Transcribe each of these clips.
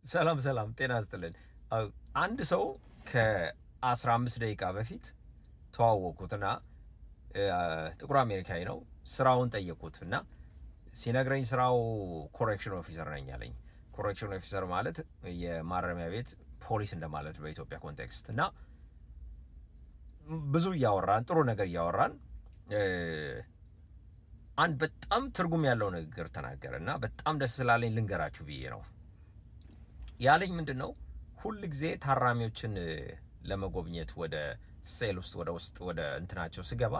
ሰላም ጤና ይስጥልን። አንድ ሰው ከ15 ደቂቃ በፊት ተዋወቅኩትና ጥቁር አሜሪካዊ ነው። ስራውን ጠየቅኩትና ሲነግረኝ ስራው ኮሬክሽን ኦፊሰር ነኝ አለኝ። ኮሬክሽን ኦፊሰር ማለት የማረሚያ ቤት ፖሊስ እንደማለት በኢትዮጵያ ኮንቴክስት እና ብዙ እያወራን ጥሩ ነገር እያወራን አንድ በጣም ትርጉም ያለው ንግግር ተናገረና በጣም ደስ ስላለኝ ልንገራችሁ ብዬ ነው ያለኝ። ምንድነው ሁል ጊዜ ታራሚዎችን ለመጎብኘት ወደ ሴል ውስጥ ወደ እንትናቸው ስገባ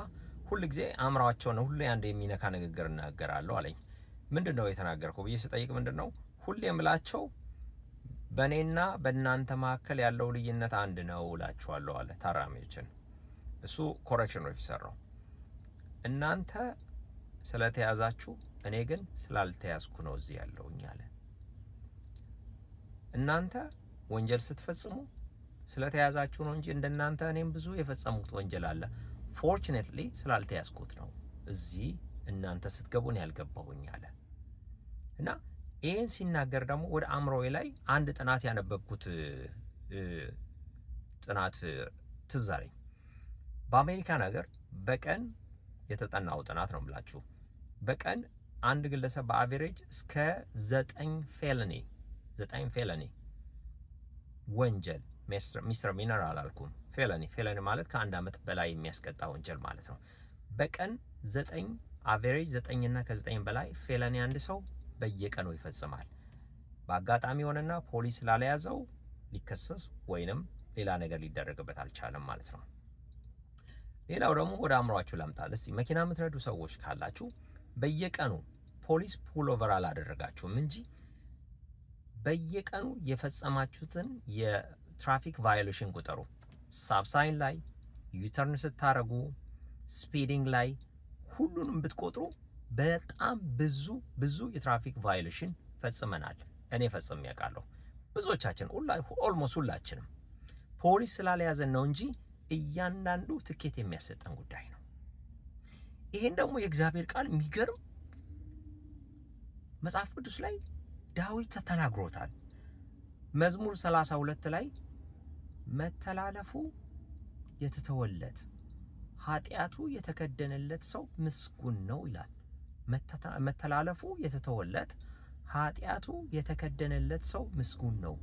ሁል ጊዜ አእምሯቸውን ሁሌ አንድ የሚነካ ንግግር እናገራለሁ አለኝ። ምንድነው የተናገርከው ብዬ ስጠይቅ ምንድነው ሁሌ የምላቸው በእኔና በእናንተ መካከል ያለው ልዩነት አንድ ነው እላችኋለሁ አለ ታራሚዎችን። እሱ ኮሬክሽን ኦፊሰር ነው። እናንተ ስለተያዛችሁ እኔ ግን ስላልተያዝኩ ነው እዚህ ያለሁኝ አለ። እናንተ ወንጀል ስትፈጽሙ ስለተያዛችሁ ነው እንጂ እንደናንተ እኔም ብዙ የፈጸሙት ወንጀል አለ። ፎርቹኔትሊ ስላልተያዝኩት ነው እዚህ እናንተ ስትገቡ ነው ያልገባሁኝ አለ። እና ይህን ሲናገር ደግሞ ወደ አእምሮዬ ላይ አንድ ጥናት ያነበብኩት ጥናት ትዝ አለኝ። በአሜሪካን ሀገር በቀን የተጠናው ጥናት ነው የምላችሁ። በቀን አንድ ግለሰብ በአቬሬጅ እስከ 9 ፌለኒ ወንጀል ሚስተር ሚነር አላልኩም። ፌለኒ ማለት ከአንድ ዓመት በላይ የሚያስቀጣ ወንጀል ማለት ነው። በቀን 9 አቬሬጅ 9 እና ከ9 በላይ ፌለኒ አንድ ሰው በየቀኑ ይፈጽማል። በአጋጣሚ ሆነና ፖሊስ ላለያዘው ሊከሰስ ወይንም ሌላ ነገር ሊደረግበት አልቻለም ማለት ነው። ሌላው ደግሞ ወደ አእምሯችሁ ላምጣል። እስቲ መኪና የምትነዱ ሰዎች ካላችሁ በየቀኑ ፖሊስ ፑል ኦቨር አላደረጋችሁም እንጂ በየቀኑ የፈጸማችሁትን የትራፊክ ቫዮሌሽን ቁጠሩ። ስታፕ ሳይን ላይ፣ ዩተርን ስታረጉ፣ ስፒዲንግ ላይ ሁሉንም ብትቆጥሩ በጣም ብዙ የትራፊክ ቫዮሌሽን ፈጽመናል። እኔ ፈጽሜ ያውቃለሁ። ብዙዎቻችን ኦልሞስት ሁላችንም ፖሊስ ስላለያዘን ነው እንጂ እያንዳንዱ ትኬት የሚያሰጠን ጉዳይ ነው። ይሄን ደግሞ የእግዚአብሔር ቃል የሚገርም መጽሐፍ ቅዱስ ላይ ዳዊት ተናግሮታል። መዝሙር 32 ላይ መተላለፉ የተተወለት ኃጢአቱ የተከደነለት ሰው ምስጉን ነው ይላል። መተላለፉ የተተወለት ኃጢአቱ የተከደነለት ሰው ምስጉን ነው።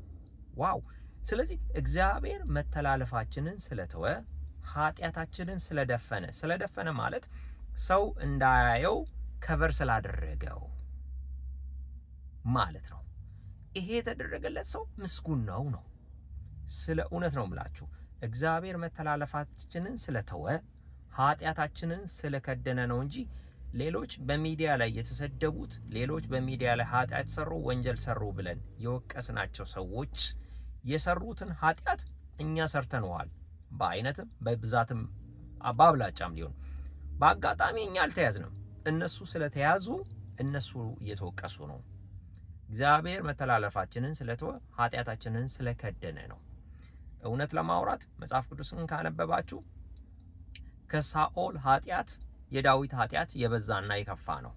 ዋው! ስለዚህ እግዚአብሔር መተላለፋችንን ስለተወ ኃጢአታችንን ስለደፈነ ማለት ሰው እንዳያየው ከቨር ስላደረገው ማለት ነው። ይሄ የተደረገለት ሰው ምስጉን ነው። ስለ እውነት ነው የምላችሁ። እግዚአብሔር መተላለፋችንን ስለተወ ኃጢአታችንን ስለከደነ ነው እንጂ ሌሎች በሚዲያ ላይ የተሰደቡት ሌሎች በሚዲያ ላይ ኃጢአት ሰሩ፣ ወንጀል ሰሩ ብለን የወቀስናቸው ሰዎች የሰሩትን ኃጢአት እኛ ሰርተነዋል። በአይነትም በብዛትም በአብላጫም ሊሆን በአጋጣሚ እኛ አልተያዝንም። እነሱ ስለተያዙ እነሱ እየተወቀሱ ነው። እግዚአብሔር መተላለፋችንን ስለተወ ኃጢአታችንን ስለከደነ ነው። እውነት ለማውራት መጽሐፍ ቅዱስን ካነበባችሁ ከሳኦል ኃጢአት የዳዊት ኃጢአት የበዛና የከፋ ነው።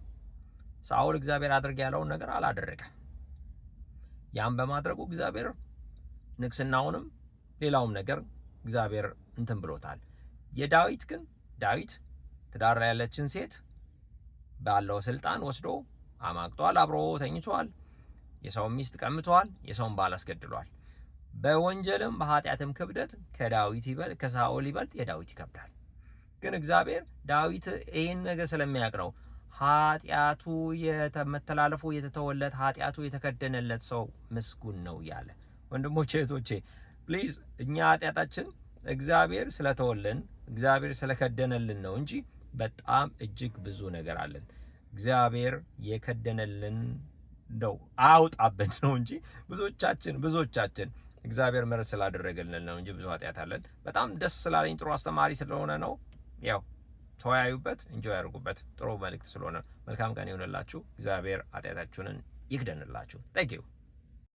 ሳኦል እግዚአብሔር አድርግ ያለውን ነገር አላደረገም። ያን በማድረጉ እግዚአብሔር ንግስናውንም ሌላውም ነገር እግዚአብሔር እንትን ብሎታል። የዳዊት ግን ዳዊት ትዳር ላይ ያለችን ሴት ባለው ስልጣን ወስዶ አማግጧል፣ አብሮ ተኝቷል፣ የሰውን ሚስት ቀምቷል፣ የሰውን ባል አስገድሏል። በወንጀልም በኃጢአትም ክብደት ከሳኦል ይበልጥ የዳዊት ይከብዳል። ግን እግዚአብሔር ዳዊት ይህን ነገር ስለሚያውቅ ነው ኃጢአቱ መተላለፉ የተተወለት ኃጢአቱ የተከደነለት ሰው ምስጉን ነው ያለ። ወንድሞቼ እህቶቼ፣ ፕሊዝ እኛ ኃጢአታችን እግዚአብሔር ስለተወልን እግዚአብሔር ስለከደነልን ነው እንጂ በጣም እጅግ ብዙ ነገር አለን። እግዚአብሔር የከደነልን ነው አውጣብን ነው እንጂ ብዙዎቻችን እግዚአብሔር ምሕረት ስላደረገልን ነው እንጂ ብዙ ኃጢአት አለን። በጣም ደስ ስላለኝ ጥሩ አስተማሪ ስለሆነ ነው። ያው ተወያዩበት፣ ኢንጆይ ያድርጉበት። ጥሩ መልእክት ስለሆነ መልካም ቀን ይሁንላችሁ። እግዚአብሔር ኃጢአታችሁን ይክደንላችሁ። ታንክ ዩ